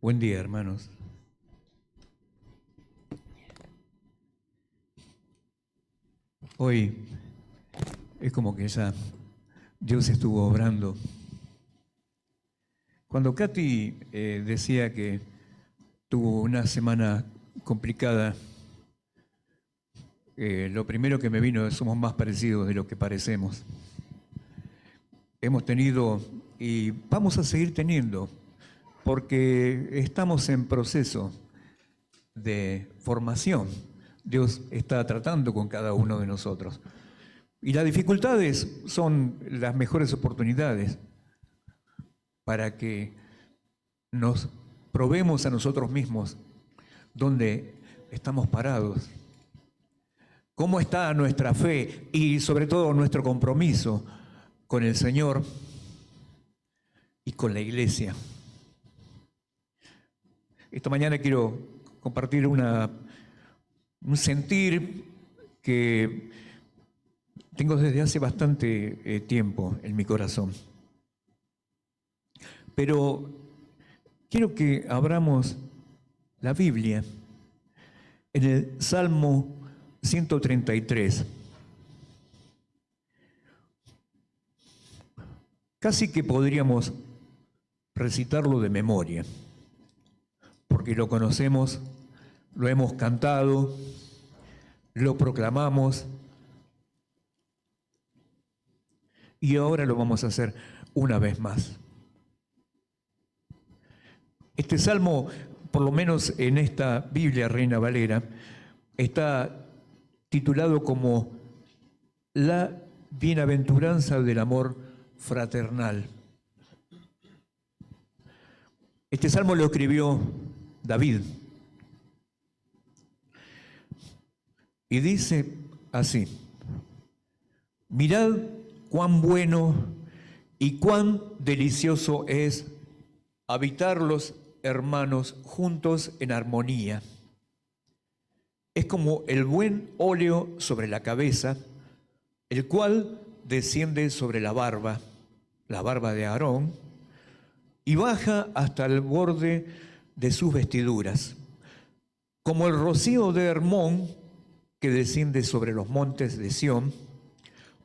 Buen día, hermanos. Hoy es como que ya Dios estuvo obrando. Cuando Katy decía que tuvo una semana complicada, lo primero que me vino es somos más parecidos de lo que parecemos. Hemos tenido y vamos a seguir teniendo, porque estamos en proceso de formación. Dios está tratando con cada uno de nosotros. Y las dificultades son las mejores oportunidades para que nos probemos a nosotros mismos dónde estamos parados, cómo está nuestra fe y sobre todo nuestro compromiso con el Señor y con la iglesia. Esta mañana quiero compartir un sentir que tengo desde hace bastante tiempo en mi corazón. Pero quiero que abramos la Biblia en el Salmo 133. Casi que podríamos recitarlo de memoria, porque lo conocemos, lo hemos cantado, lo proclamamos y ahora lo vamos a hacer una vez más. Este salmo, por lo menos en esta Biblia Reina Valera, está titulado como La bienaventuranza del amor fraternal. Este salmo lo escribió David y dice así: mirad cuán bueno y cuán delicioso es habitar los hermanos juntos en armonía. Es como el buen óleo sobre la cabeza, el cual desciende sobre la barba de Aarón, y baja hasta el borde de sus vestiduras, como el rocío de Hermón que desciende sobre los montes de Sión,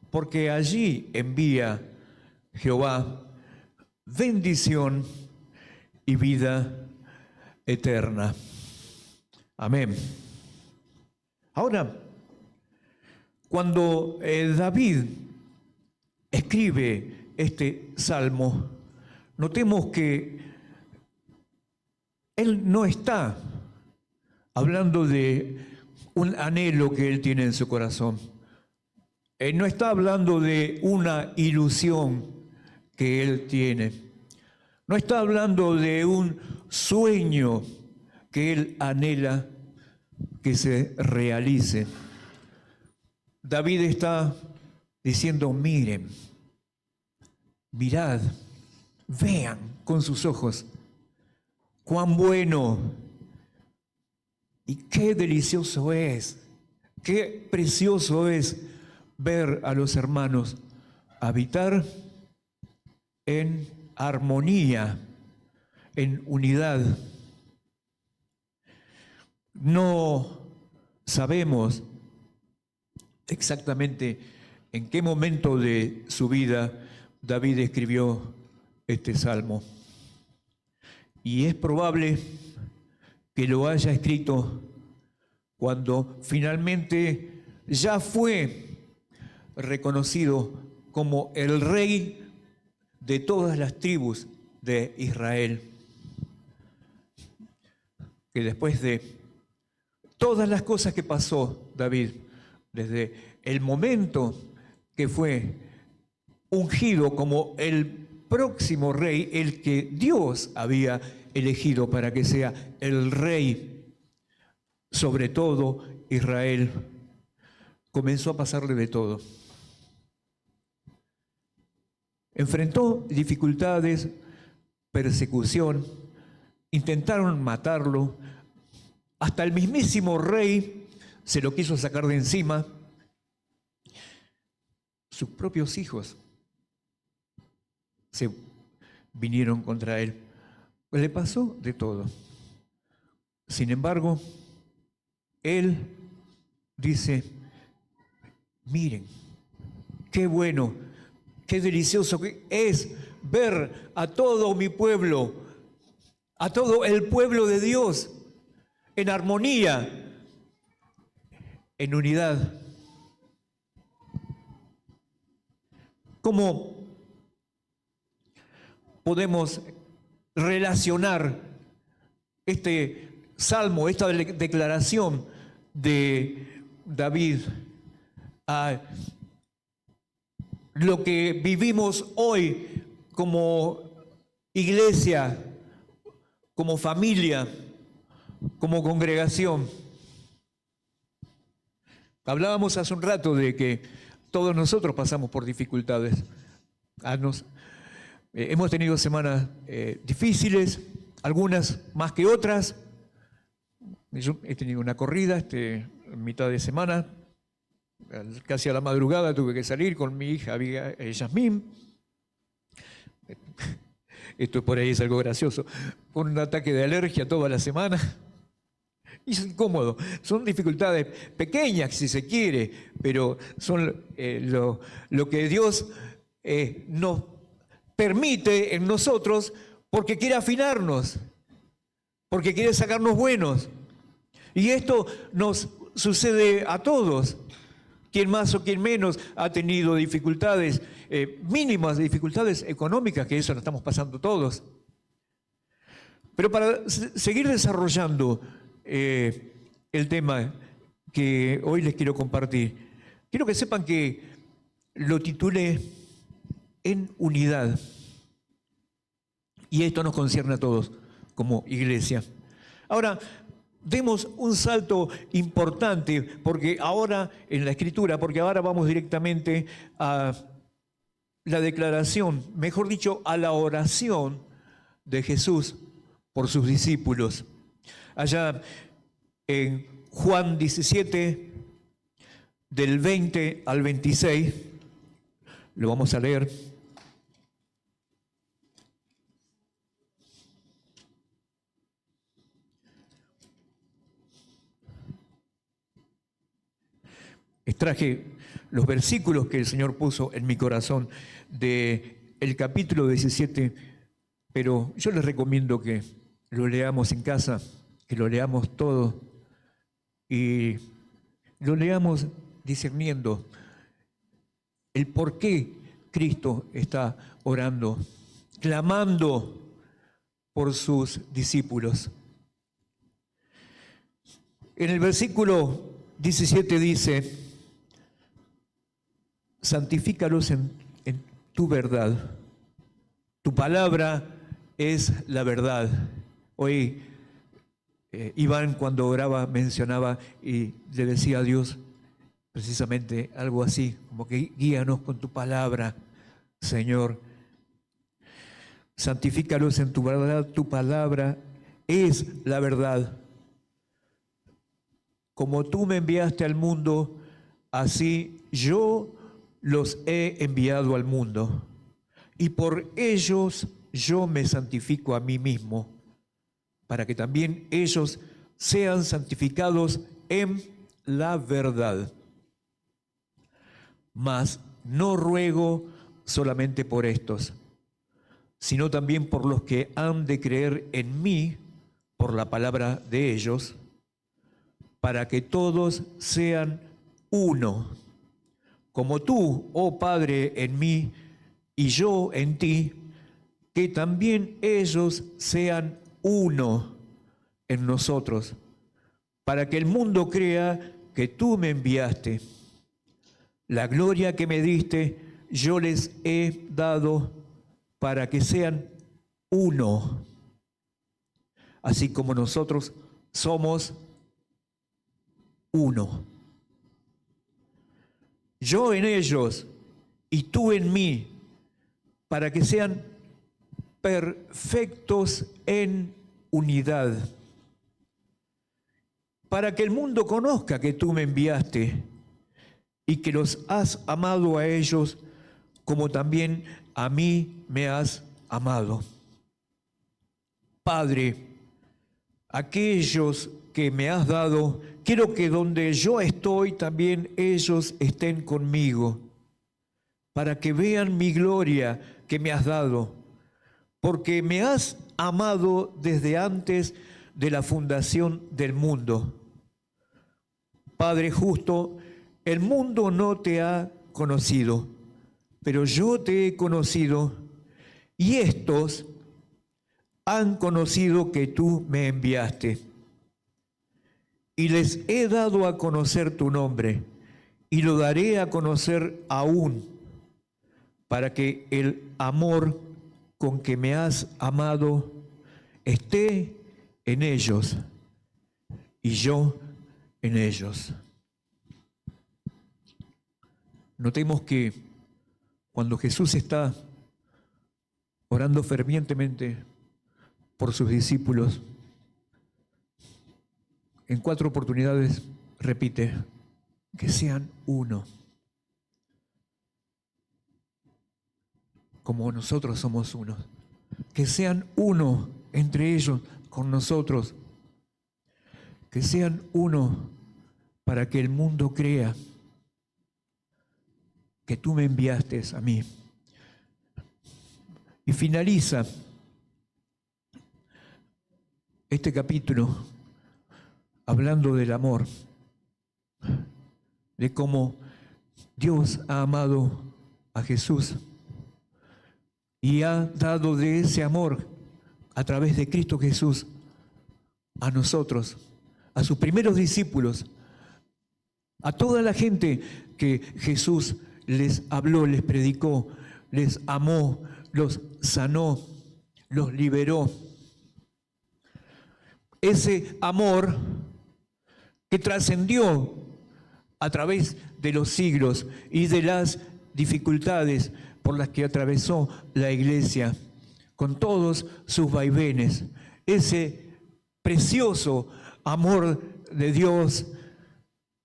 porque allí envía Jehová bendición y vida eterna. Amén. Ahora, cuando David escribe este salmo, notemos que él no está hablando de un anhelo que él tiene en su corazón. Él no está hablando de una ilusión que él tiene. No está hablando de un sueño que él anhela que se realice. David está diciendo: miren, mirad, vean con sus ojos cuán bueno y qué delicioso es, qué precioso es ver a los hermanos habitar en armonía, en unidad. No sabemos exactamente en qué momento de su vida David escribió este salmo. Y es probable que lo haya escrito cuando finalmente ya fue reconocido como el rey de todas las tribus de Israel. Que después de todas las cosas que pasó David, desde el momento que fue ungido como el próximo rey, el que Dios había elegido para que sea el rey sobre todo Israel, comenzó a pasarle de todo. Enfrentó dificultades, persecución, intentaron matarlo, hasta el mismísimo rey se lo quiso sacar de encima. Sus propios hijos se vinieron contra él Le pasó de todo. Sin embargo, él dice, miren, qué bueno, qué delicioso que es ver a todo mi pueblo, a todo el pueblo de Dios, en armonía, en unidad. ¿Cómo podemos relacionar este salmo, esta declaración de David a lo que vivimos hoy como iglesia, como familia, como congregación? Hablábamos hace un rato de que todos nosotros pasamos por dificultades. Hemos tenido semanas difíciles, algunas más que otras. Yo he tenido una corrida en mitad de semana, casi a la madrugada tuve que salir con mi hija Yasmín. Esto por ahí es algo gracioso. Con un ataque de alergia toda la semana. Y es incómodo. Son dificultades pequeñas, si se quiere, pero son lo que Dios nos permite en nosotros porque quiere afinarnos, porque quiere sacarnos buenos. Y esto nos sucede a todos. Quien más o quien menos ha tenido dificultades, mínimas dificultades económicas, que eso lo estamos pasando todos. Pero para seguir desarrollando el tema que hoy les quiero compartir, quiero que sepan que lo titulé En unidad. Y esto nos concierne a todos como iglesia. Ahora, demos un salto importante porque ahora en la Escritura, porque ahora vamos directamente a la declaración, mejor dicho, a la oración de Jesús por sus discípulos. Allá en Juan 17, del 20 al 26, lo vamos a leer. Extraje los versículos que el Señor puso en mi corazón del capítulo 17, pero yo les recomiendo que lo leamos en casa, que lo leamos todo y lo leamos discerniendo el por qué Cristo está orando, clamando por sus discípulos. En el versículo 17 dice: santifícalos en tu verdad. Tu palabra es la verdad. Hoy Iván, cuando oraba, mencionaba y le decía a Dios precisamente algo así, como que guíanos con tu palabra, Señor. Santifícalos en tu verdad. Tu palabra es la verdad. Como tú me enviaste al mundo, así yo los he enviado al mundo, y por ellos yo me santifico a mí mismo, para que también ellos sean santificados en la verdad. Mas no ruego solamente por estos, sino también por los que han de creer en mí por la palabra de ellos, para que todos sean uno, como tú, oh Padre, en mí y yo en ti, que también ellos sean uno en nosotros, para que el mundo crea que tú me enviaste. La gloria que me diste, yo les he dado para que sean uno, así como nosotros somos uno. Yo en ellos y tú en mí, para que sean perfectos en unidad, para que el mundo conozca que tú me enviaste y que los has amado a ellos como también a mí me has amado. Padre, aquellos que me has dado, quiero que donde yo estoy también ellos estén conmigo, para que vean mi gloria que me has dado, porque me has amado desde antes de la fundación del mundo. Padre justo, el mundo no te ha conocido, pero yo te he conocido, y estos han conocido que tú me enviaste. Y les he dado a conocer tu nombre, y lo daré a conocer aún, para que el amor con que me has amado esté en ellos, y yo en ellos. Notemos que cuando Jesús está orando fervientemente por sus discípulos, en 4 oportunidades repite, que sean uno, como nosotros somos uno, que sean uno entre ellos con nosotros, que sean uno para que el mundo crea que tú me enviaste a mí. Y finaliza este capítulo hablando del amor, de cómo Dios ha amado a Jesús y ha dado de ese amor a través de Cristo Jesús a nosotros, a sus primeros discípulos, a toda la gente que Jesús les habló, les predicó, les amó, los sanó, los liberó. Ese amor que trascendió a través de los siglos y de las dificultades por las que atravesó la iglesia, con todos sus vaivenes. Ese precioso amor de Dios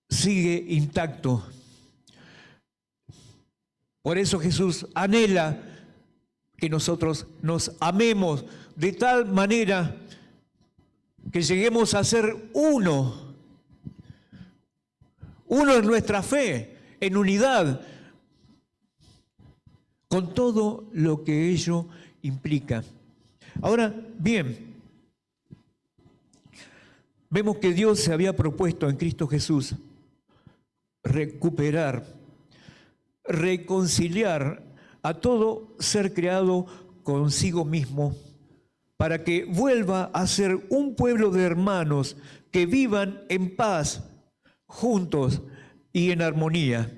sigue intacto. Por eso Jesús anhela que nosotros nos amemos de tal manera que lleguemos a ser uno en nuestra fe, en unidad, con todo lo que ello implica. Ahora, bien, vemos que Dios se había propuesto en Cristo Jesús recuperar, reconciliar a todo ser creado consigo mismo, para que vuelva a ser un pueblo de hermanos que vivan en paz, juntos y en armonía.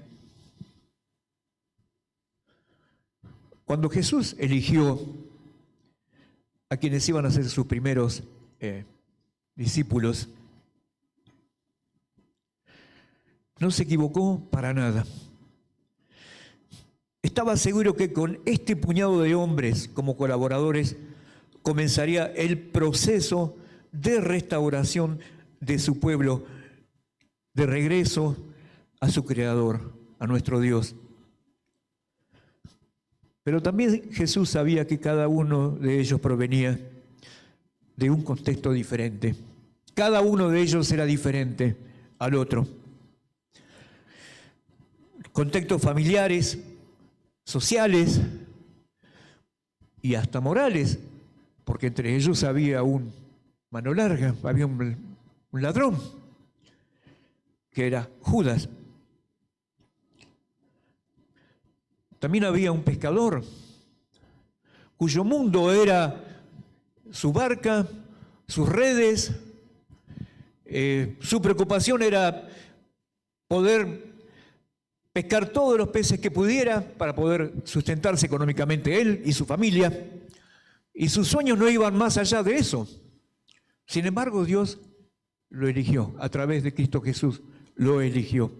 Cuando Jesús eligió a quienes iban a ser sus primeros discípulos, no se equivocó para nada. Estaba seguro que con este puñado de hombres como colaboradores comenzaría el proceso de restauración de su pueblo, de regreso a su Creador, a nuestro Dios. Pero también Jesús sabía que cada uno de ellos provenía de un contexto diferente. Cada uno de ellos era diferente al otro. Contextos familiares, sociales y hasta morales, porque entre ellos había un mano larga, había un ladrón, que era Judas. También había un pescador, cuyo mundo era su barca, sus redes, su preocupación era poder pescar todos los peces que pudiera para poder sustentarse económicamente él y su familia, y sus sueños no iban más allá de eso. Sin embargo, Dios lo eligió, a través de Cristo Jesús lo eligió.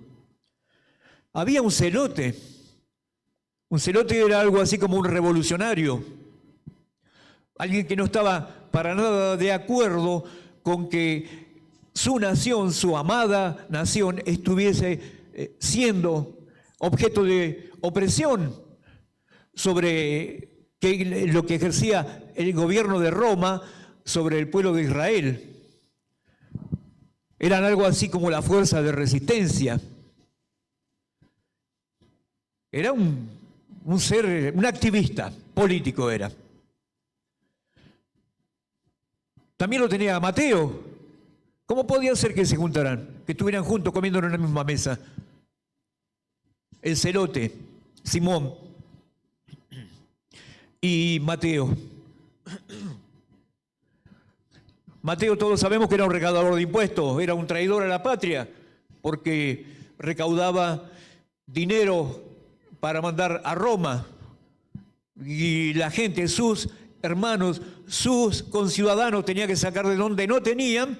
Había un celote. Un celote era algo así como un revolucionario, alguien que no estaba para nada de acuerdo con que su nación, su amada nación, estuviese siendo objeto de opresión sobre lo que ejercía el gobierno de Roma sobre el pueblo de Israel. Eran algo así como la fuerza de resistencia. Era un ser, un activista político era. También lo tenía Mateo. ¿Cómo podía ser que se juntaran, que estuvieran juntos comiendo en una misma mesa? El celote, Simón y Mateo. Mateo, todos sabemos que era un recaudador de impuestos, era un traidor a la patria, porque recaudaba dinero para mandar a Roma. Y la gente, sus hermanos, sus conciudadanos, tenía que sacar de donde no tenían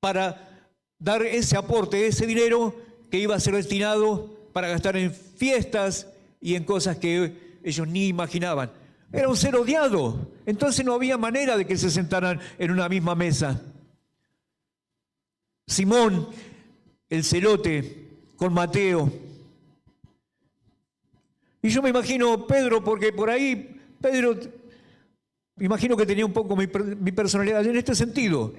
para dar ese aporte, ese dinero que iba a ser destinado para gastar en fiestas y en cosas que ellos ni imaginaban. Era un ser odiado, entonces no había manera de que se sentaran en una misma mesa. Simón, el celote, con Mateo. Y yo me imagino Pedro, porque por ahí Pedro, me imagino que tenía un poco mi personalidad en este sentido.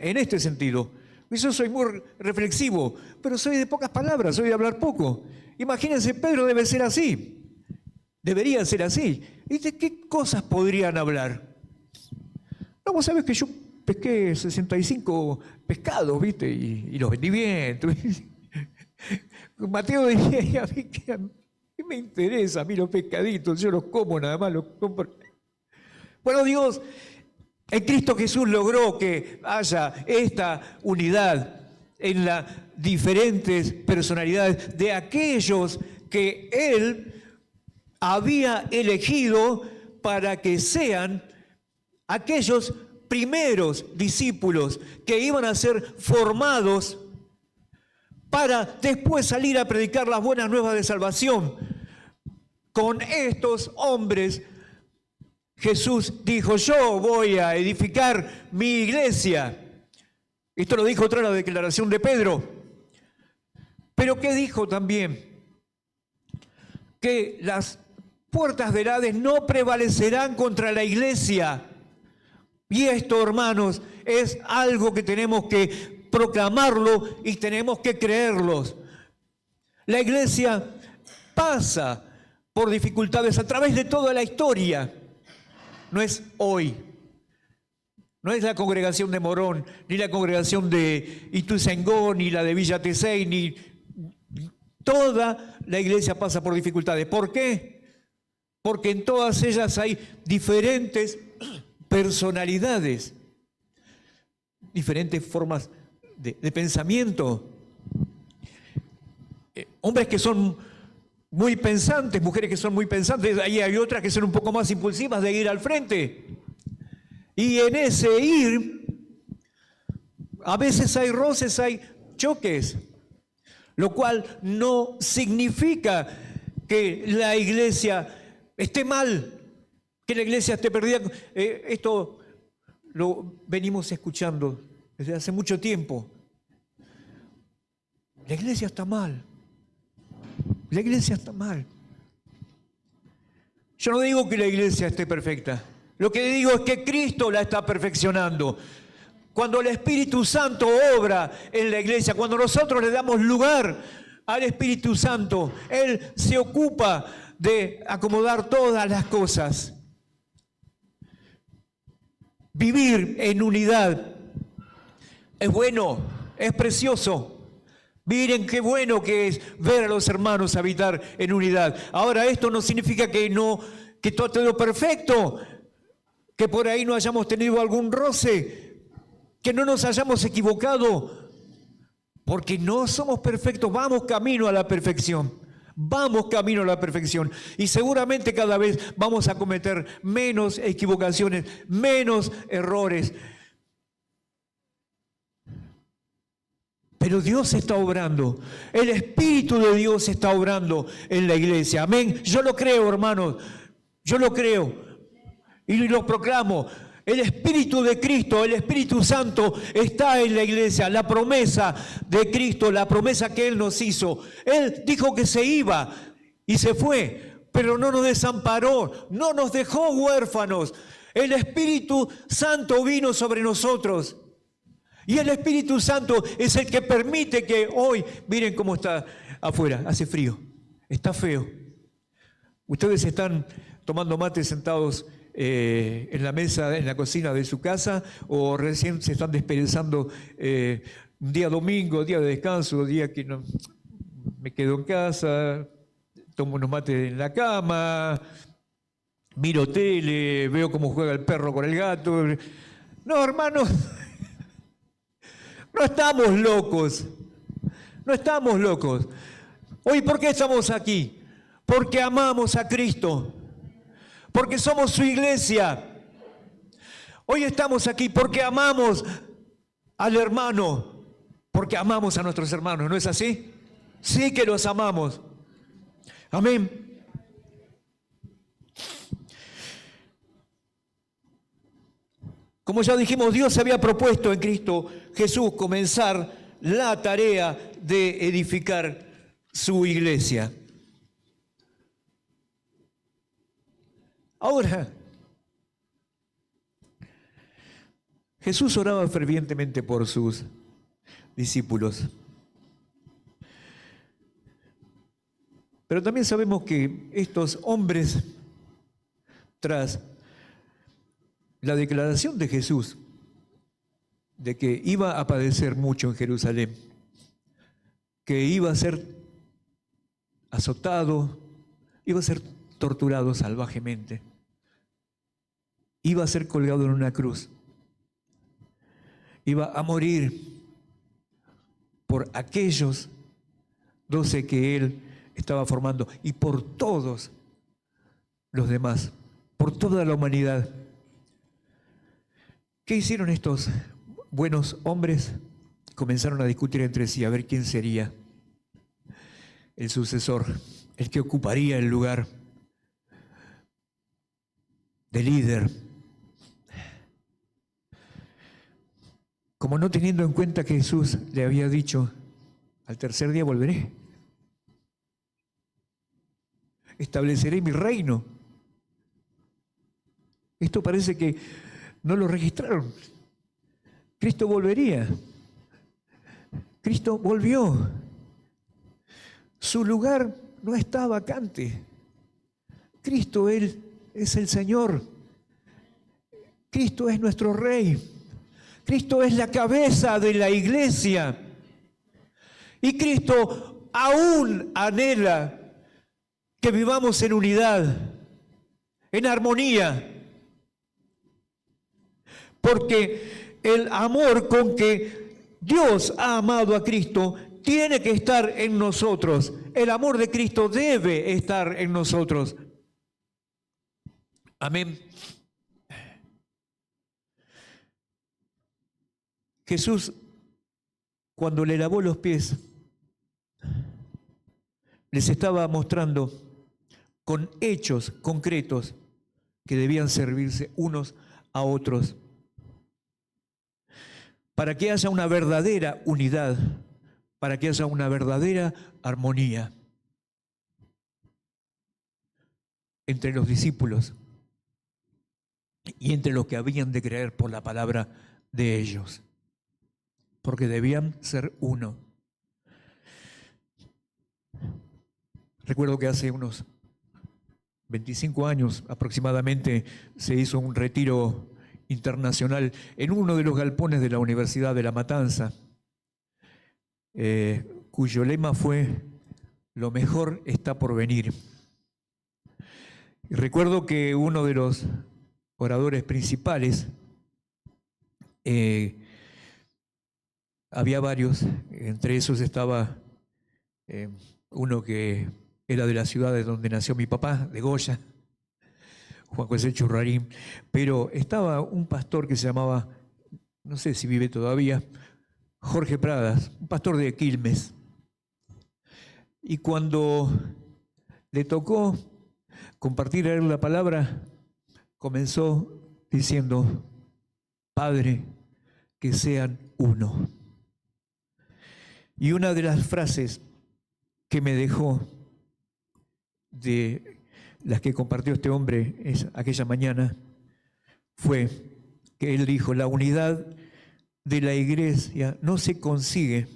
Yo soy muy reflexivo, pero soy de pocas palabras, soy de hablar poco. Imagínense, Pedro debe ser así. Debería ser así. ¿Y de qué cosas podrían hablar? No, vos sabés que yo pesqué 65 pescados, ¿viste? Y los vendí bien. Mateo diría, a mí ¿qué me interesa? A mí los pescaditos, yo los como nada más, los compro. Bueno, Dios, en Cristo Jesús logró que haya esta unidad en las diferentes personalidades de aquellos que Él había elegido para que sean aquellos primeros discípulos que iban a ser formados para después salir a predicar las buenas nuevas de salvación. Con estos hombres, Jesús dijo, yo voy a edificar mi iglesia. Esto lo dijo otra la declaración de Pedro. Pero ¿qué dijo también? Que las puertas del Hades no prevalecerán contra la iglesia. Y esto, hermanos, es algo que tenemos que proclamarlo y tenemos que creerlos. La iglesia pasa por dificultades a través de toda la historia. No es hoy. No es la congregación de Morón, ni la congregación de Ituzaingó, ni la de Villa Tesey, ni toda la iglesia pasa por dificultades. ¿Por qué? Porque en todas ellas hay diferentes personalidades, diferentes formas de pensamiento. Hombres que son muy pensantes, mujeres que son muy pensantes, ahí hay otras que son un poco más impulsivas de ir al frente. Y en ese ir, a veces hay roces, hay choques, lo cual no significa que la iglesia esté mal, que la iglesia esté perdida. Esto lo venimos escuchando desde hace mucho tiempo. La iglesia está mal. La iglesia está mal. Yo no digo que la iglesia esté perfecta. Lo que digo es que Cristo la está perfeccionando. Cuando el Espíritu Santo obra en la iglesia, cuando nosotros le damos lugar al Espíritu Santo, Él se ocupa de acomodar todas las cosas. Vivir en unidad es bueno, es precioso. Miren qué bueno que es ver a los hermanos habitar en unidad. Ahora, esto no significa que todo esté perfecto, que por ahí no hayamos tenido algún roce, que no nos hayamos equivocado, porque no somos perfectos, vamos camino a la perfección. Vamos camino a la perfección y seguramente cada vez vamos a cometer menos equivocaciones, menos errores. Pero Dios está obrando, el Espíritu de Dios está obrando en la iglesia. Amén. Yo lo creo, hermanos, yo lo creo y lo proclamo. El Espíritu de Cristo, el Espíritu Santo está en la iglesia. La promesa de Cristo, la promesa que Él nos hizo. Él dijo que se iba y se fue, pero no nos desamparó, no nos dejó huérfanos. El Espíritu Santo vino sobre nosotros. Y el Espíritu Santo es el que permite que hoy, miren cómo está afuera, hace frío, está feo. Ustedes están tomando mate sentados en la mesa, en la cocina de su casa, o recién se están desperezando un día domingo, día de descanso, día que no, me quedo en casa, tomo unos mates en la cama, miro tele, veo cómo juega el perro con el gato. No, hermanos, no estamos locos, no estamos locos. Hoy, ¿por qué estamos aquí? Porque amamos a Cristo, porque somos su iglesia. Hoy estamos aquí porque amamos al hermano, porque amamos a nuestros hermanos, ¿no es así? Sí que los amamos. Amén. Como ya dijimos, Dios se había propuesto en Cristo Jesús comenzar la tarea de edificar su iglesia. Ahora, Jesús oraba fervientemente por sus discípulos. Pero también sabemos que estos hombres, tras la declaración de Jesús de que iba a padecer mucho en Jerusalén, que iba a ser azotado, iba a ser torturado salvajemente, iba a ser colgado en una cruz, iba a morir por aquellos 12 que él estaba formando y por todos los demás, por toda la humanidad. ¿Qué hicieron estos buenos hombres? Comenzaron a discutir entre sí a ver quién sería el sucesor, el que ocuparía el lugar de líder. Como no teniendo en cuenta que Jesús le había dicho, al tercer día volveré, estableceré mi reino. Esto parece que no lo registraron. Cristo volvería. Cristo volvió. Su lugar no está vacante. Cristo, Él es el Señor. Cristo es nuestro Rey. Cristo es la cabeza de la iglesia. Y Cristo aún anhela que vivamos en unidad, en armonía. Porque el amor con que Dios ha amado a Cristo tiene que estar en nosotros. El amor de Cristo debe estar en nosotros. Amén. Jesús, cuando le lavó los pies, les estaba mostrando con hechos concretos que debían servirse unos a otros para que haya una verdadera unidad, para que haya una verdadera armonía entre los discípulos y entre los que habían de creer por la palabra de ellos, porque debían ser uno. Recuerdo que hace unos 25 años aproximadamente se hizo un retiro internacional en uno de los galpones de la Universidad de La Matanza, cuyo lema fue "Lo mejor está por venir". Y recuerdo que uno de los oradores principales, había varios, entre esos estaba uno que era de la ciudad de donde nació mi papá, de Goya, Juan José Churrarín, pero estaba un pastor que se llamaba, no sé si vive todavía, Jorge Pradas, un pastor de Quilmes. Y cuando le tocó compartir a él la palabra, comenzó diciendo: Padre, que sean uno. Y una de las frases que me dejó de las que compartió este hombre aquella mañana fue que él dijo: la unidad de la iglesia no se consigue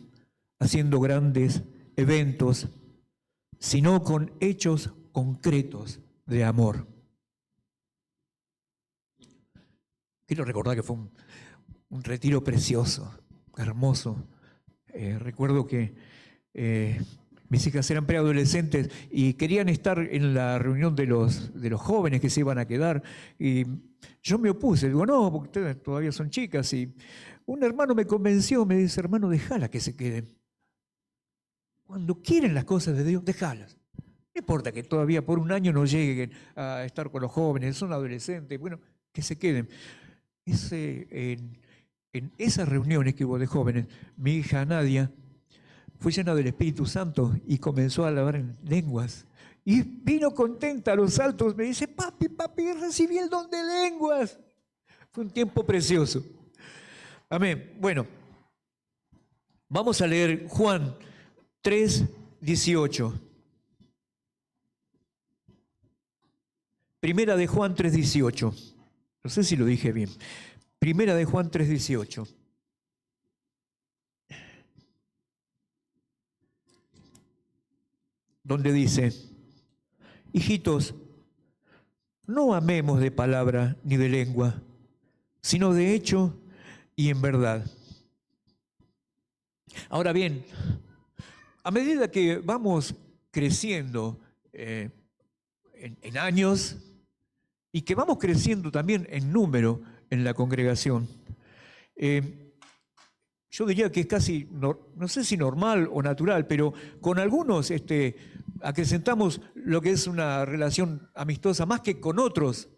haciendo grandes eventos, sino con hechos concretos de amor. Quiero recordar que fue un retiro precioso, hermoso. Recuerdo que mis hijas eran preadolescentes y querían estar en la reunión de los jóvenes que se iban a quedar, y yo me opuse. Digo, no, porque ustedes todavía son chicas. Y un hermano me convenció, me dice: hermano, déjala que se queden. Cuando quieren las cosas de Dios, déjalas. No importa que todavía por un año no lleguen a estar con los jóvenes, son adolescentes, bueno, que se queden. En esas reuniones que hubo de jóvenes, mi hija Nadia fue llena del Espíritu Santo y comenzó a hablar en lenguas. Y vino contenta a los saltos, me dice: papi, recibí el don de lenguas. Fue un tiempo precioso. Amén. Bueno, vamos a leer Juan 3:18. Primera de Juan 3:18. No sé si lo dije bien. Primera de Juan 3:18. Donde dice: hijitos, no amemos de palabra ni de lengua, sino de hecho y en verdad. Ahora bien, a medida que vamos creciendo en años y que vamos creciendo también en número en la congregación, yo diría que es casi, no sé si normal o natural, pero con algunos acrecentamos lo que es una relación amistosa más que con otros.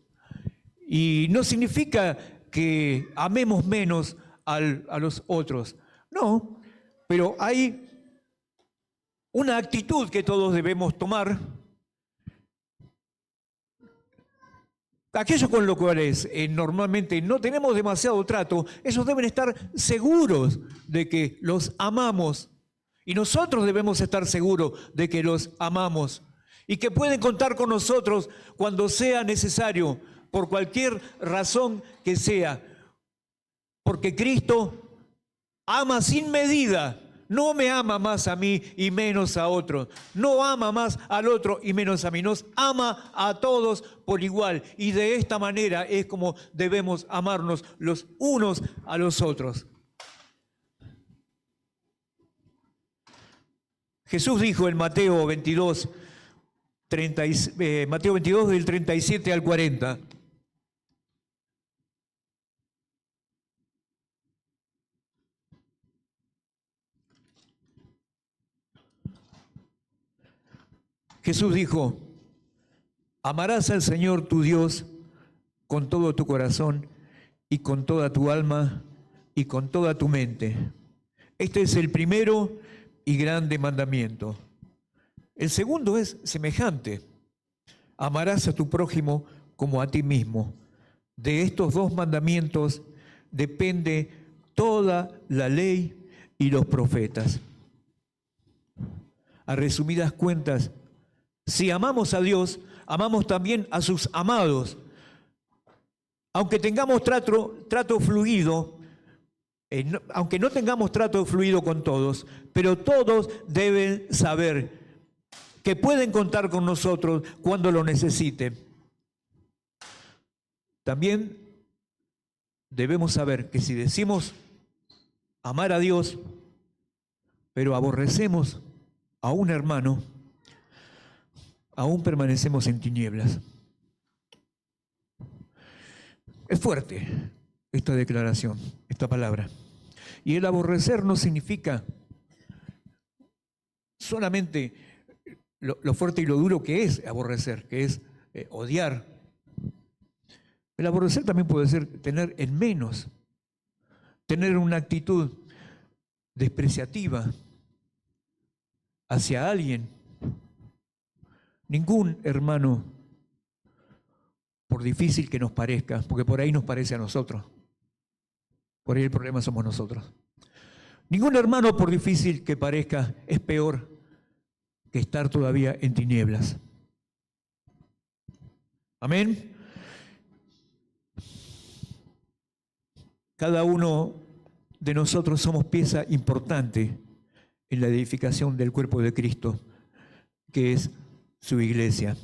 Y no significa que amemos menos a los otros, no, pero hay una actitud que todos debemos tomar. Aquellos con los cuales normalmente no tenemos demasiado trato, ellos deben estar seguros de que los amamos. Y nosotros debemos estar seguros de que los amamos y que pueden contar con nosotros cuando sea necesario, por cualquier razón que sea. Porque Cristo ama sin medida. No me ama más a mí y menos a otro. No ama más al otro y menos a mí. Nos ama a todos por igual. Y de esta manera es como debemos amarnos los unos a los otros. Jesús dijo en Mateo 22, Mateo 22 del 37 al 40. Jesús dijo: amarás al Señor tu Dios con todo tu corazón y con toda tu alma y con toda tu mente. Este es el primero y grande mandamiento. El segundo es semejante: amarás a tu prójimo como a ti mismo. De estos dos mandamientos depende toda la ley y los profetas. A resumidas cuentas, si amamos a Dios, amamos también a sus amados. Aunque tengamos trato fluido, aunque no tengamos trato fluido con todos, pero todos deben saber que pueden contar con nosotros cuando lo necesiten. También debemos saber que si decimos amar a Dios, pero aborrecemos a un hermano, aún permanecemos en tinieblas. Es fuerte esta declaración, esta palabra. Y el aborrecer no significa solamente lo fuerte y lo duro que es aborrecer, que es odiar. El aborrecer también puede ser tener en menos, tener una actitud despreciativa hacia alguien. Ningún hermano, por difícil que nos parezca, porque por ahí nos parece a nosotros, por ahí el problema somos nosotros. Ningún hermano, por difícil que parezca, es peor que estar todavía en tinieblas. Amén. Cada uno de nosotros somos pieza importante en la edificación del cuerpo de Cristo, que es su iglesia.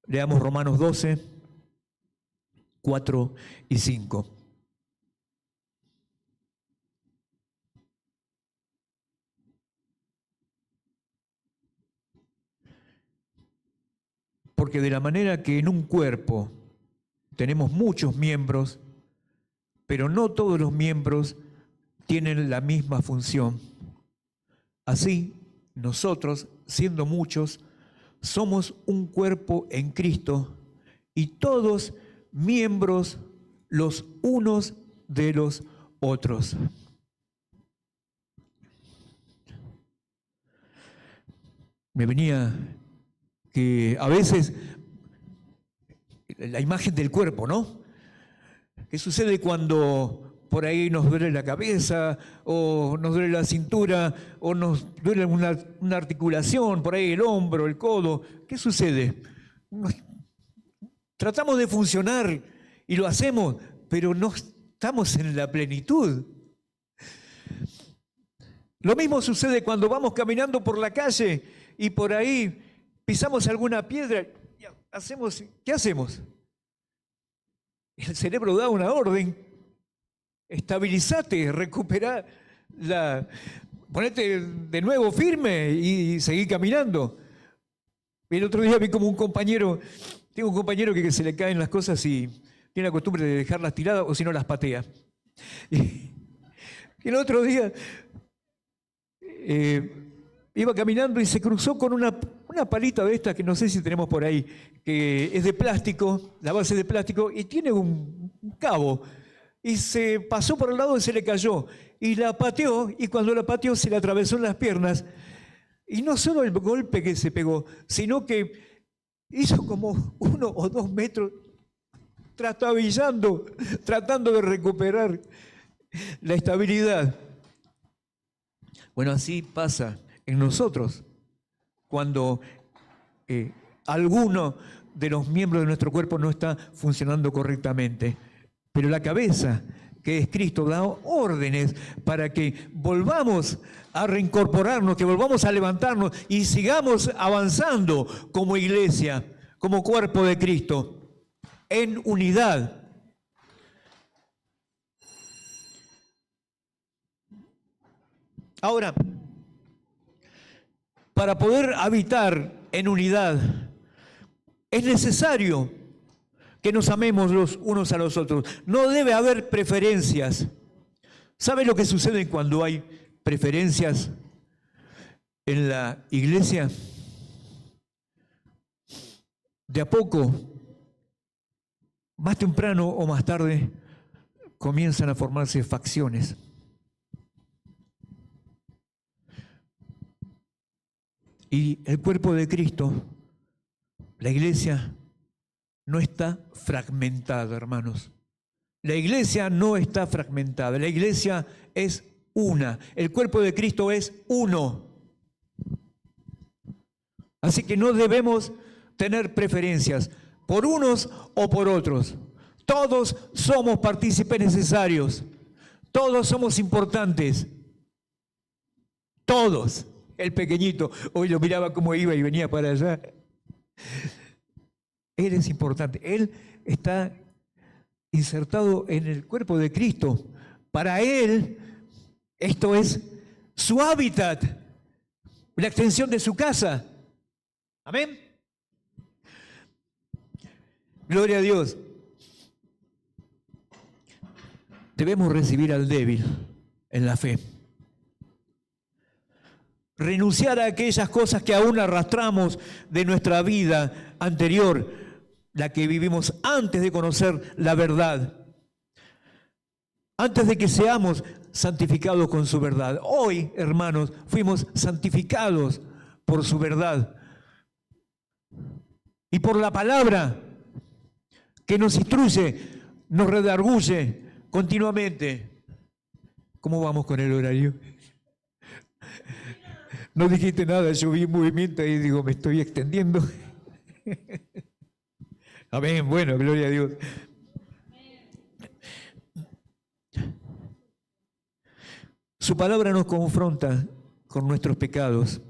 Leamos Romanos 12, 4 y 5. Porque de la manera que en un cuerpo tenemos muchos miembros, pero no todos los miembros tienen la misma función. Así, nosotros, siendo muchos, somos un cuerpo en Cristo y todos miembros los unos de los otros. Me venía que a veces la imagen del cuerpo, ¿no? ¿Qué sucede cuando por ahí nos duele la cabeza o nos duele la cintura o nos duele una articulación, por ahí el hombro, el codo? ¿Qué sucede? Tratamos de funcionar y lo hacemos, pero no estamos en la plenitud. Lo mismo sucede cuando vamos caminando por la calle y por ahí pisamos alguna piedra. ¿Qué hacemos? El cerebro da una orden. Estabilizate, recupera ponete de nuevo firme y seguí caminando. El otro día vi como tengo un compañero que se le caen las cosas y tiene la costumbre de dejarlas tiradas o si no las patea. Y el otro día iba caminando y se cruzó con una palita de estas que no sé si tenemos por ahí, que es de plástico, la base de plástico, y tiene un cabo. Y se pasó por el lado y se le cayó. Y la pateó, y cuando la pateó se le atravesó en las piernas. Y no solo el golpe que se pegó, sino que hizo como 1 o 2 metros trastabillando, tratando de recuperar la estabilidad. Bueno, así pasa en nosotros cuando alguno de los miembros de nuestro cuerpo no está funcionando correctamente. Pero la cabeza, que es Cristo, da órdenes para que volvamos a reincorporarnos, que volvamos a levantarnos y sigamos avanzando como iglesia, como cuerpo de Cristo, en unidad. Ahora, para poder habitar en unidad, es necesario que nos amemos los unos a los otros. No debe haber preferencias. ¿Sabe lo que sucede cuando hay preferencias en la iglesia? De a poco, más temprano o más tarde, comienzan a formarse facciones. Y el cuerpo de Cristo, la iglesia, no está fragmentada, hermanos. La iglesia no está fragmentada. La iglesia es una. El cuerpo de Cristo es uno. Así que no debemos tener preferencias por unos o por otros. Todos somos partícipes necesarios. Todos somos importantes. Todos. El pequeñito, hoy lo miraba cómo iba y venía para allá. Él es importante. Él está insertado en el cuerpo de Cristo. Para Él, esto es su hábitat, la extensión de su casa. Amén. Gloria a Dios. Debemos recibir al débil en la fe. Renunciar a aquellas cosas que aún arrastramos de nuestra vida anterior, la que vivimos antes de conocer la verdad, antes de que seamos santificados con su verdad. Hoy, hermanos, fuimos santificados por su verdad y por la palabra que nos instruye, nos redarguye continuamente. ¿Cómo vamos con el horario? No dijiste nada, yo vi movimiento y digo, me estoy extendiendo. Amén, bueno, gloria a Dios. Su palabra nos confronta con nuestros pecados.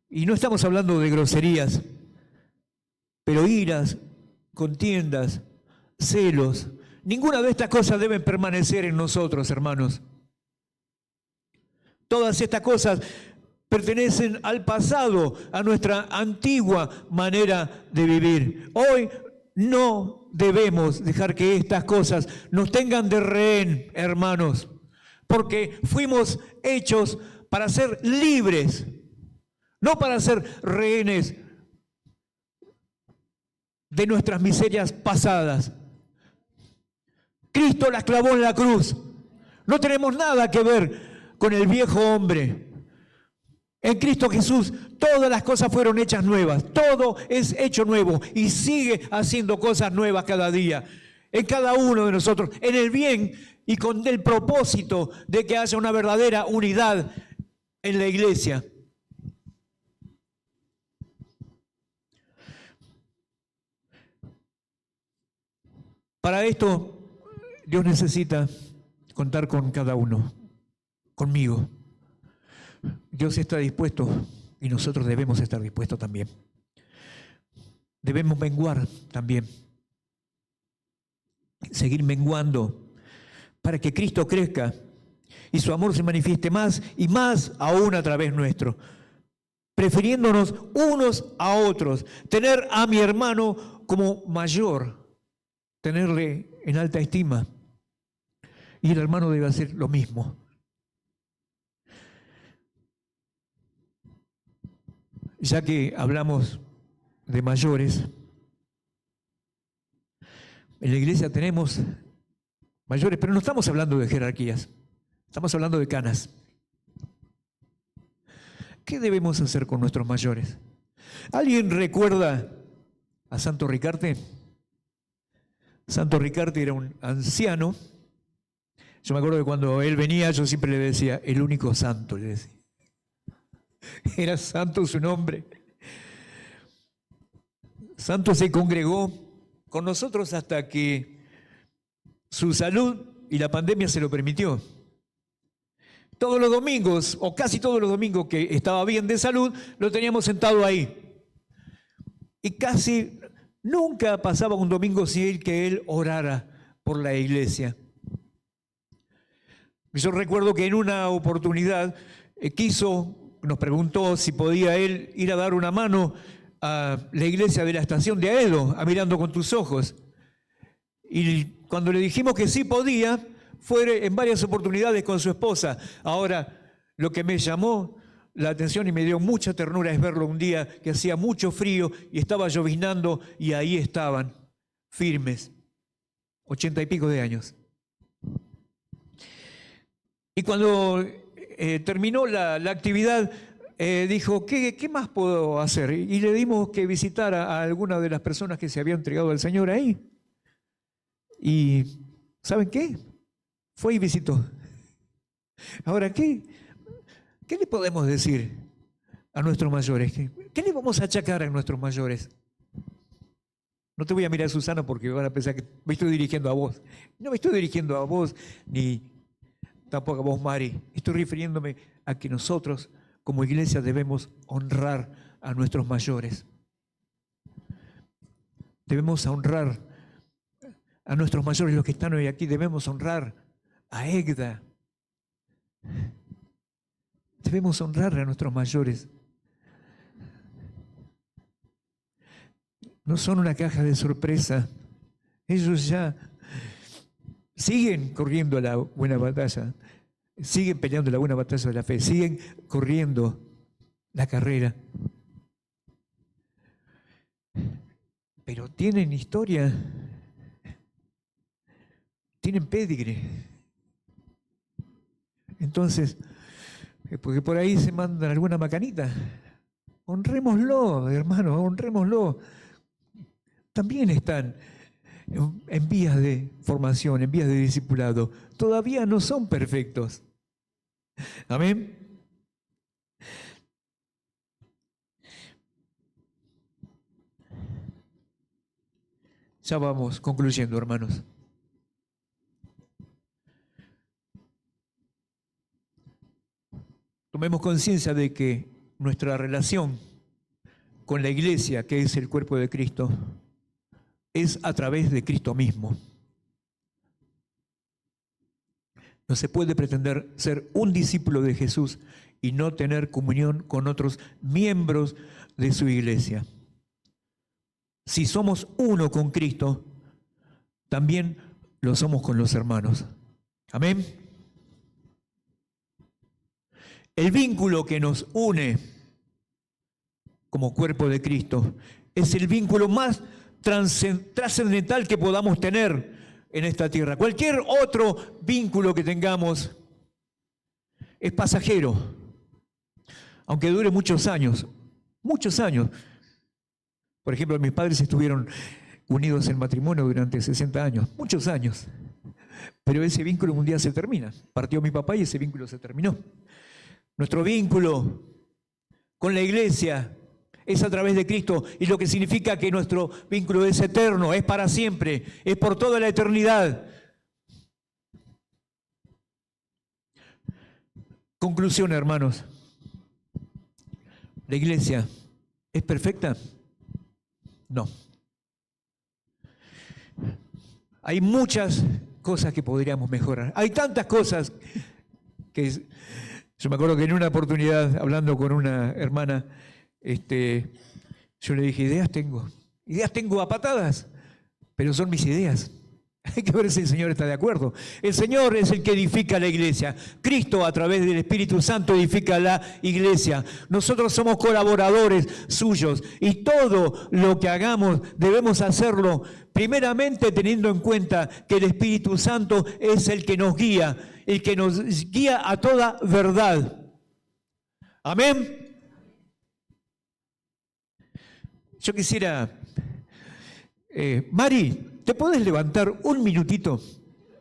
Y no estamos hablando de groserías, pero iras, contiendas, celos, ninguna de estas cosas deben permanecer en nosotros, hermanos. Todas estas cosas pertenecen al pasado, a nuestra antigua manera de vivir. Hoy no debemos dejar que estas cosas nos tengan de rehén, hermanos, porque fuimos hechos para ser libres, no para ser rehenes de nuestras miserias pasadas. Cristo las clavó en la cruz. No tenemos nada que ver con el viejo hombre. En Cristo Jesús todas las cosas fueron hechas nuevas. Todo es hecho nuevo y sigue haciendo cosas nuevas cada día. En cada uno de nosotros, en el bien y con el propósito de que haya una verdadera unidad en la iglesia. Para esto, Dios necesita contar con cada uno, conmigo. Dios está dispuesto y nosotros debemos estar dispuestos también. Debemos menguar también, seguir menguando para que Cristo crezca y su amor se manifieste más y más aún a través nuestro, prefiriéndonos unos a otros, tener a mi hermano como mayor, tenerle en alta estima, y el hermano debe hacer lo mismo. Ya que hablamos de mayores, en la iglesia tenemos mayores, pero no estamos hablando de jerarquías, estamos hablando de canas. ¿Qué debemos hacer con nuestros mayores? ¿Alguien recuerda a Santo Ricarte? Santo Ricarte era un anciano. Yo me acuerdo que cuando él venía, yo siempre le decía, el único santo, le decía. Era santo su nombre. Santo se congregó con nosotros hasta que su salud y la pandemia se lo permitió. Todos los domingos, o casi todos los domingos que estaba bien de salud, lo teníamos sentado ahí. Y casi nunca pasaba un domingo sin que él orara por la iglesia. Yo recuerdo que en una oportunidad nos preguntó si podía él ir a dar una mano a la iglesia de la estación de Aedo, a Mirando con tus ojos. Y cuando le dijimos que sí podía, fue en varias oportunidades con su esposa. Ahora, lo que me llamó la atención y me dio mucha ternura es verlo un día que hacía mucho frío y estaba lloviznando y ahí estaban, firmes, 80 y pico de años. Y cuando terminó la actividad, dijo, ¿qué más puedo hacer? Y le dimos que visitara a alguna de las personas que se habían entregado al Señor ahí. Y ¿saben qué? Fue y visitó. Ahora, ¿qué le podemos decir a nuestros mayores? ¿Qué le vamos a achacar a nuestros mayores? No te voy a mirar, Susana, porque van a pensar que me estoy dirigiendo a vos. No me estoy dirigiendo a vos, ni tampoco a vos, Mari. Estoy refiriéndome a que nosotros, como iglesia, debemos honrar a nuestros mayores. Debemos honrar a nuestros mayores, los que están hoy aquí. Debemos honrar a Egda. Debemos honrar a nuestros mayores. No son una caja de sorpresa. Ellos ya siguen corriendo la buena batalla, siguen peleando la buena batalla de la fe, siguen corriendo la carrera. Pero tienen historia, tienen pedigre. Entonces, porque por ahí se mandan alguna macanita, honrémoslo, hermano, honrémoslo. También están en vías de formación, en vías de discipulado. Todavía no son perfectos. Amén. Ya vamos concluyendo, hermanos. Tomemos conciencia de que nuestra relación con la iglesia, que es el cuerpo de Cristo, es a través de Cristo mismo. No se puede pretender ser un discípulo de Jesús y no tener comunión con otros miembros de su iglesia. Si somos uno con Cristo, también lo somos con los hermanos. Amén. El vínculo que nos une como cuerpo de Cristo es el vínculo más trascendental que podamos tener en esta tierra. Cualquier otro vínculo que tengamos es pasajero, aunque dure muchos años. Muchos años. Por ejemplo, mis padres estuvieron unidos en matrimonio durante 60 años, muchos años. Pero ese vínculo un día se termina. Partió mi papá y ese vínculo se terminó. Nuestro vínculo con la iglesia es a través de Cristo, y lo que significa que nuestro vínculo es eterno, es para siempre, es por toda la eternidad. Conclusión, hermanos. ¿La iglesia es perfecta? No. Hay muchas cosas que podríamos mejorar. Hay tantas cosas que... Yo me acuerdo que en una oportunidad, hablando con una hermana, yo le dije, ideas tengo a patadas, pero son mis ideas. Hay que ver si el Señor está de acuerdo. El Señor es el que edifica la iglesia. Cristo, a través del Espíritu Santo, edifica la iglesia. Nosotros somos colaboradores suyos y todo lo que hagamos debemos hacerlo primeramente teniendo en cuenta que el Espíritu Santo es el que nos guía a toda verdad. Amén. Yo quisiera, Mari, ¿te puedes levantar un minutito?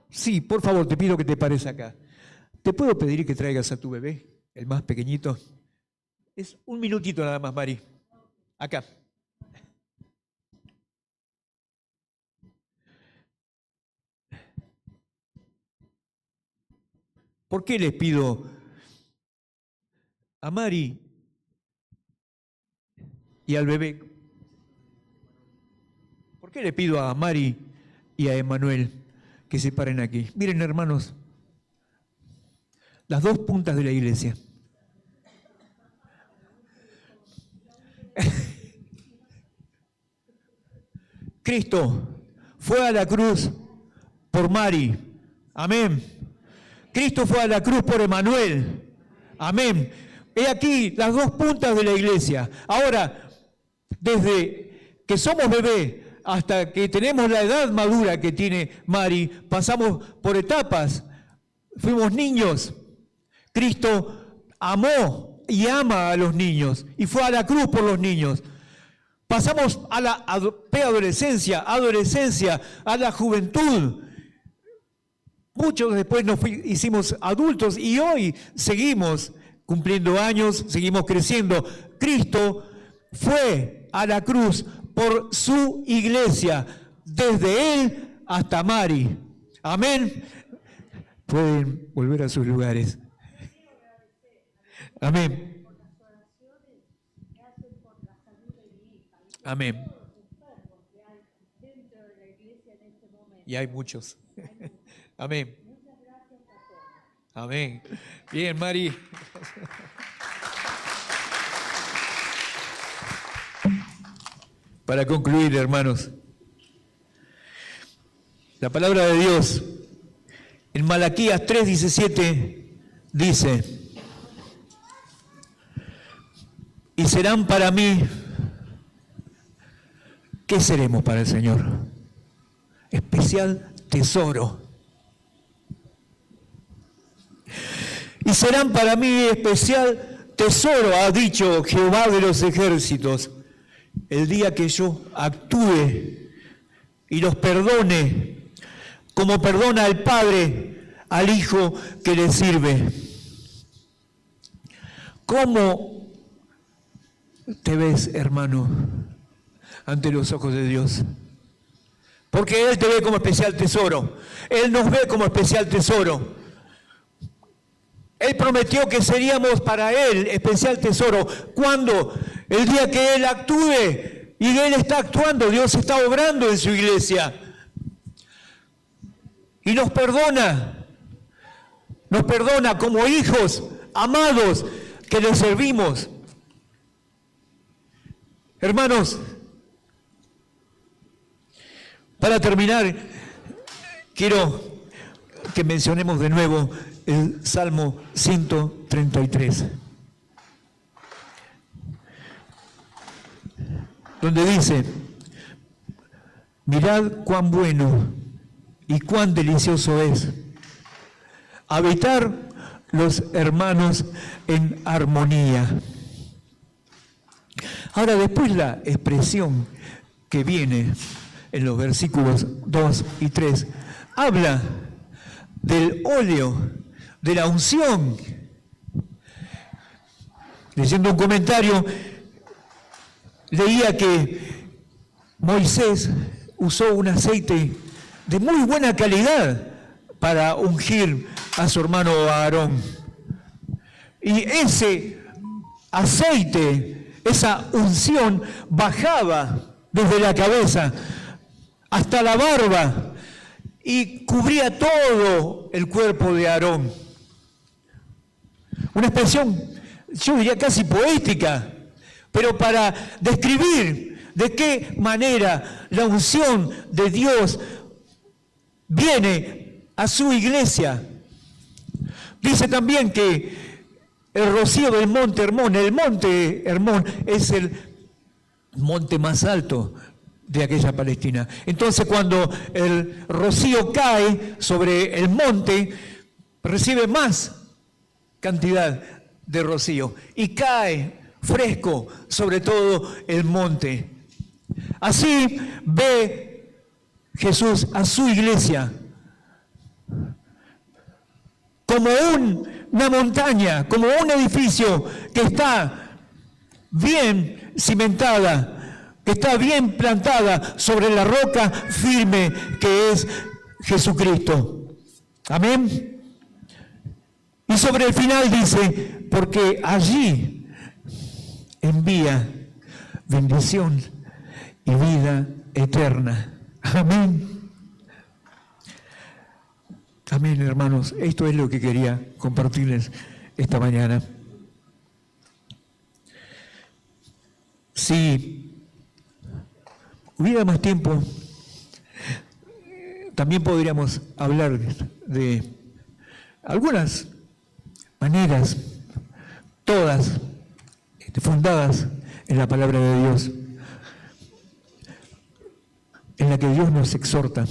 Sí, por favor, te pido que te pares acá. ¿Te puedo pedir que traigas a tu bebé, el más pequeñito? Es un minutito nada más, Mari. Acá. ¿Por qué les pido a Mari y al bebé? ¿Por qué le pido a Mari y a Emanuel que se paren aquí? Miren, hermanos, las dos puntas de la iglesia. Cristo fue a la cruz por Mari. Amén. Cristo fue a la cruz por Emanuel. Amén. He aquí las dos puntas de la iglesia. Ahora, desde que somos bebés hasta que tenemos la edad madura que tiene Mari, pasamos por etapas. Fuimos niños. Cristo amó y ama a los niños y fue a la cruz por los niños. Pasamos a la preadolescencia, adolescencia, a la juventud. Muchos después nos hicimos adultos y hoy seguimos cumpliendo años, seguimos creciendo. Cristo fue a la cruz por su iglesia, desde Él hasta Mari. Amén. Pueden volver a sus lugares. Amén. Amén. Y hay muchos. Amén. Amén. Bien, Mari. Para concluir, hermanos, la palabra de Dios en Malaquías 3:17 dice: y serán para mí, ¿qué seremos para el Señor? Especial tesoro. Y serán para mí especial tesoro, ha dicho Jehová de los ejércitos, el día que yo actúe y los perdone, como perdona el Padre al Hijo que le sirve. ¿Cómo te ves, hermano, ante los ojos de Dios? Porque Él te ve como especial tesoro. Él nos ve como especial tesoro. Él prometió que seríamos para Él especial tesoro. ¿Cuándo? El día que Él actúe. Y Él está actuando, Dios está obrando en su iglesia. Y nos perdona como hijos amados que le servimos. Hermanos, para terminar, quiero que mencionemos de nuevo el Salmo 133, donde dice: mirad cuán bueno y cuán delicioso es habitar los hermanos en armonía. Ahora, después la expresión que viene en los versículos 2 y 3 habla del óleo, de la unción. Leyendo un comentario, leía que Moisés usó un aceite de muy buena calidad para ungir a su hermano Aarón. Y ese aceite, esa unción, bajaba desde la cabeza hasta la barba y cubría todo el cuerpo de Aarón. Una expresión, yo diría casi poética, pero para describir de qué manera la unción de Dios viene a su iglesia. Dice también que el rocío del monte Hermón, el monte Hermón es el monte más alto de aquella Palestina. Entonces, cuando el rocío cae sobre el monte, recibe más cantidad de rocío y cae fresco sobre todo el monte. Así ve Jesús a su iglesia como una montaña, como un edificio que está bien cimentada, que está bien plantada sobre la roca firme que es Jesucristo. Amén. Y sobre el final dice: porque allí envía bendición y vida eterna. Amén. Amén, hermanos. Esto es lo que quería compartirles esta mañana. Si hubiera más tiempo, también podríamos hablar de algunas maneras, todas fundadas en la palabra de Dios, en la que Dios nos exhorta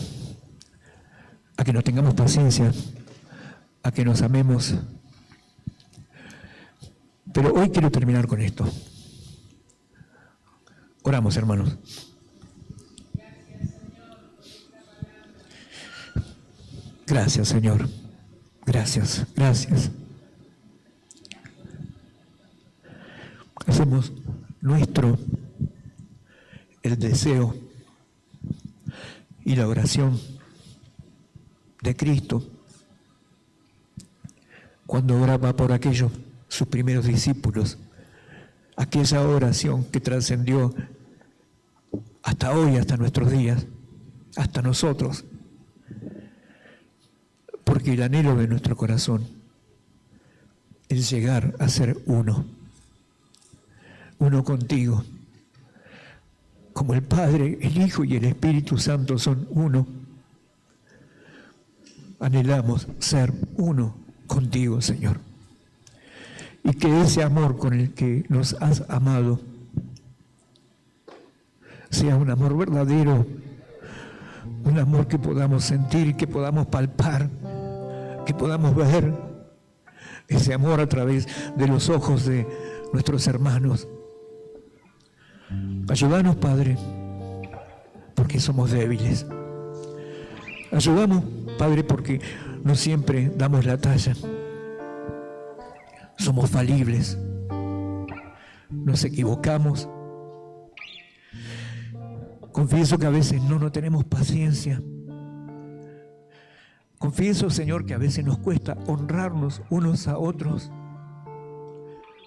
a que nos tengamos paciencia, a que nos amemos. Pero hoy quiero terminar con esto. Oramos, hermanos. Gracias, Señor. Gracias, gracias. Hacemos nuestro el deseo y la oración de Cristo cuando oraba por aquellos sus primeros discípulos, aquella oración que trascendió hasta hoy, hasta nuestros días, hasta nosotros, porque el anhelo de nuestro corazón es llegar a ser uno contigo, como el Padre, el Hijo y el Espíritu Santo son uno. Anhelamos ser uno contigo, Señor. Y que ese amor con el que nos has amado sea un amor verdadero, un amor que podamos sentir, que podamos palpar, que podamos ver ese amor a través de los ojos de nuestros hermanos. Ayúdanos, Padre, porque somos débiles. Ayúdanos, Padre, porque no siempre damos la talla. Somos falibles. Nos equivocamos. Confieso que a veces no tenemos paciencia. Confieso, Señor, que a veces nos cuesta honrarnos unos a otros.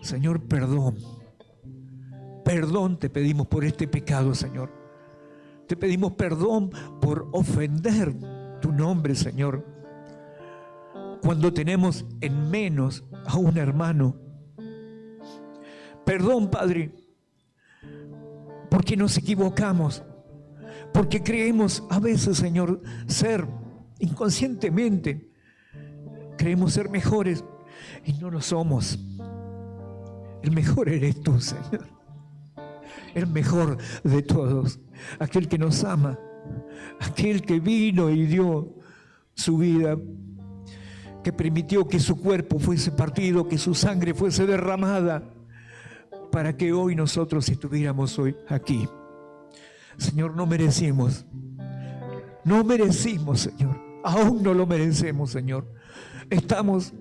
Señor, perdón. Perdón te pedimos por este pecado, Señor. Te pedimos perdón por ofender tu nombre, Señor. Cuando tenemos en menos a un hermano. Perdón, Padre, porque nos equivocamos. Porque creemos a veces, Señor, ser inconscientemente, creemos ser mejores y no lo somos. El mejor eres tú, Señor. El mejor de todos. Aquel que nos ama. Aquel que vino y dio su vida. Que permitió que su cuerpo fuese partido, que su sangre fuese derramada, para que hoy nosotros estuviéramos hoy aquí. Señor, no merecimos, Señor, aún no lo merecemos, Señor. Estamos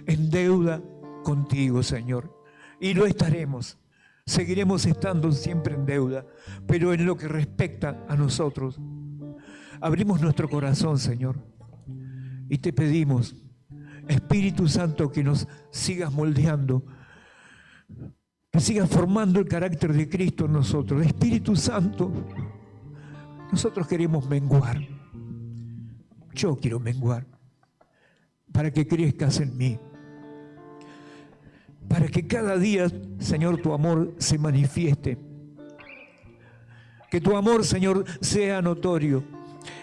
en deuda contigo, Señor, y lo estaremos. Seguiremos estando siempre en deuda, pero en lo que respecta a nosotros, abrimos nuestro corazón, Señor, y te pedimos, Espíritu Santo, que nos sigas moldeando, que sigas formando el carácter de Cristo en nosotros. Espíritu Santo, nosotros queremos menguar. Yo quiero menguar para que crezcas en mí. Para que cada día, Señor, tu amor se manifieste. Que tu amor, Señor, sea notorio.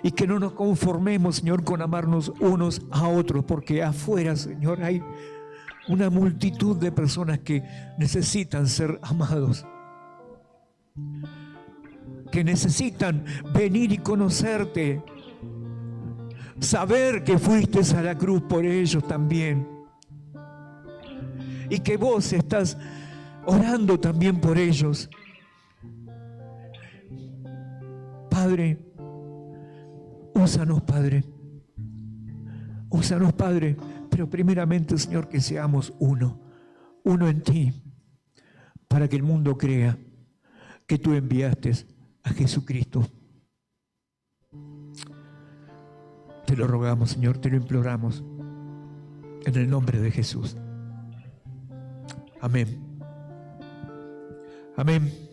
Y que no nos conformemos, Señor, con amarnos unos a otros. Porque afuera, Señor, hay una multitud de personas que necesitan ser amados. Que necesitan venir y conocerte. Saber que fuiste a la cruz por ellos también. Y que vos estás orando también por ellos. Padre, úsanos, Padre. Úsanos, Padre. Pero primeramente, Señor, que seamos uno en ti, para que el mundo crea que tú enviaste a Jesucristo. Te lo rogamos, Señor, te lo imploramos, en el nombre de Jesús. Amén. Amén.